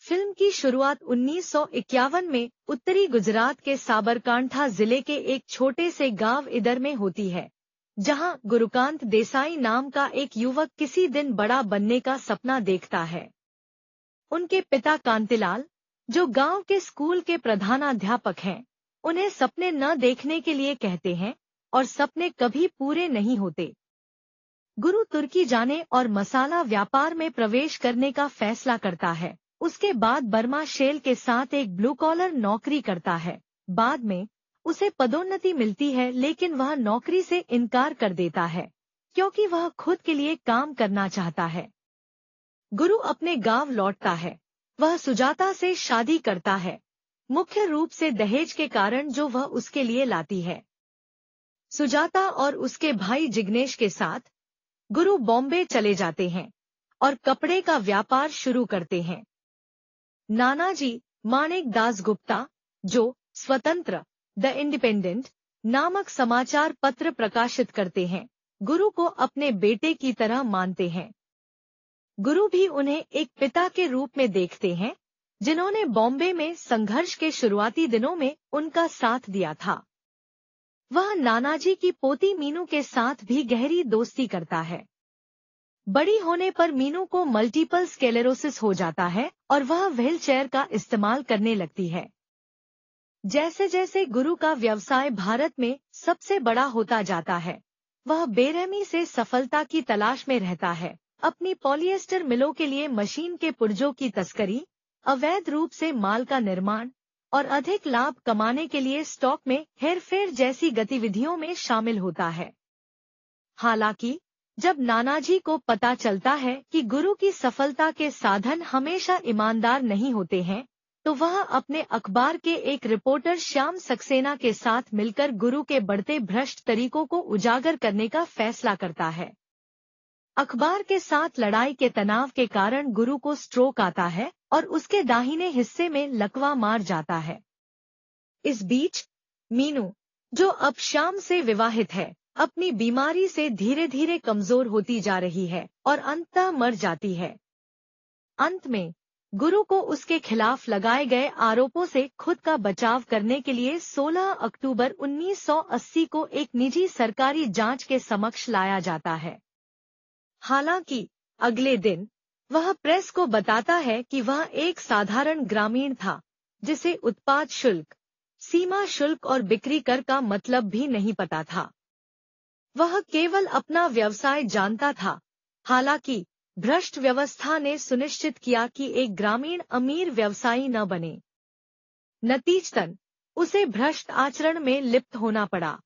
Film की शुरुआत 1951 में उत्तरी गुजरात के साबरकांठा जिले के एक छोटे से गांव इदर में होती है, जहां गुरुकांत देसाई नाम का एक युवक किसी दिन बड़ा बनने का सपना देखता है। उनके पिता कांतिलाल, जो गांव के स्कूल के प्रधानाध्यापक हैं, उन्हें सपने न देखने के लिए कहते हैं और सपने कभी पूरे नहीं होते। गुरु तुर्की जाने और मसाला व्यापार में प्रवेश करने का फैसला करता है। उसके बाद बर्मा शेल के साथ एक ब्लू कॉलर नौकरी करता है। बाद में उसे पदोन्नति मिलती है, लेकिन वह नौकरी से इनकार कर देता है क्योंकि वह खुद के लिए काम करना चाहता है। गुरु अपने गांव लौटता है। वह सुजाता से शादी करता है, मुख्य रूप से दहेज के कारण जो वह उसके लिए लाती है। सुजाता और उसके भाई जिग्नेश के साथ गुरु बॉम्बे चले जाते हैं और कपड़े का व्यापार शुरू करते हैं। नानाजी माणिक दास गुप्ता, जो स्वतंत्र द इंडिपेंडेंट नामक समाचार पत्र प्रकाशित करते हैं, गुरु को अपने बेटे की तरह मानते हैं। गुरु भी उन्हें एक पिता के रूप में देखते हैं, जिन्होंने बॉम्बे में संघर्ष के शुरुआती दिनों में उनका साथ दिया था। वह नानाजी की पोती मीनू के साथ भी गहरी दोस्ती करता है। बड़ी होने पर मीनू को मल्टीपल स्क्लेरोसिस हो जाता है और वह व्हीलचेयर का इस्तेमाल करने लगती है। जैसे जैसे गुरु का व्यवसाय भारत में सबसे बड़ा होता जाता है, वह बेरहमी से सफलता की तलाश में रहता है। अपनी पॉलिएस्टर मिलों के लिए मशीन के पुर्जों की तस्करी, अवैध रूप से माल का निर्माण और अधिक लाभ कमाने के लिए स्टॉक में हेरफेर जैसी गतिविधियों में शामिल होता है। हालांकि जब नानाजी को पता चलता है कि गुरु की सफलता के साधन हमेशा ईमानदार नहीं होते हैं, तो वह अपने अखबार के एक रिपोर्टर श्याम सक्सेना के साथ मिलकर गुरु के बढ़ते भ्रष्ट तरीकों को उजागर करने का फैसला करता है। अखबार के साथ लड़ाई के तनाव के कारण गुरु को स्ट्रोक आता है और उसके दाहिने हिस्से में लकवा मार जाता है। इस बीच मीनू, जो अब श्याम से विवाहित है, अपनी बीमारी से धीरे धीरे कमजोर होती जा रही है और अंततः मर जाती है। अंत में गुरु को उसके खिलाफ लगाए गए आरोपों से खुद का बचाव करने के लिए 16 अक्टूबर 1980 को एक निजी सरकारी जांच के समक्ष लाया जाता है। हालांकि अगले दिन वह प्रेस को बताता है कि वह एक साधारण ग्रामीण था, जिसे उत्पाद शुल्क, सीमा शुल्क और बिक्री कर का मतलब भी नहीं पता था। वह केवल अपना व्यवसाय जानता था। हालांकि भ्रष्ट व्यवस्था ने सुनिश्चित किया कि एक ग्रामीण अमीर व्यवसायी न बने। नतीजतन उसे भ्रष्ट आचरण में लिप्त होना पड़ा।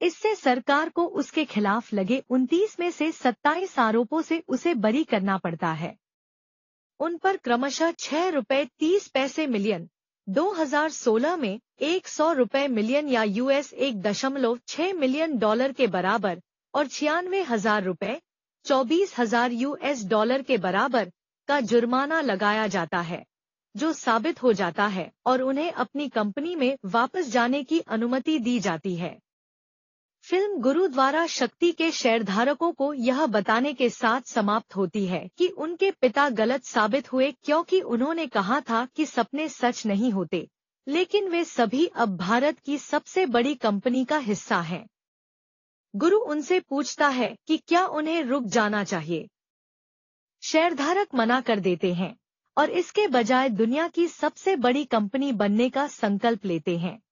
इससे सरकार को उसके खिलाफ लगे 29 में से 27 आरोपों से उसे बरी करना पड़ता है। उन पर क्रमशः ₹6.30 मिलियन, 2016 में $100 मिलियन या $1.6 मिलियन के बराबर और ₹96,000, $24,000 के बराबर का जुर्माना लगाया जाता है, जो साबित हो जाता है और उन्हें अपनी कंपनी में वापस जाने की अनुमति दी जाती है। फिल्म गुरु द्वारा शक्ति के शेयरधारकों को यह बताने के साथ समाप्त होती है कि उनके पिता गलत साबित हुए, क्योंकि उन्होंने कहा था कि सपने सच नहीं होते, लेकिन वे सभी अब भारत की सबसे बड़ी कंपनी का हिस्सा हैं। गुरु उनसे पूछता है कि क्या उन्हें रुक जाना चाहिए। शेयरधारक मना कर देते हैं और इसके बजाय दुनिया की सबसे बड़ी कंपनी बनने का संकल्प लेते हैं।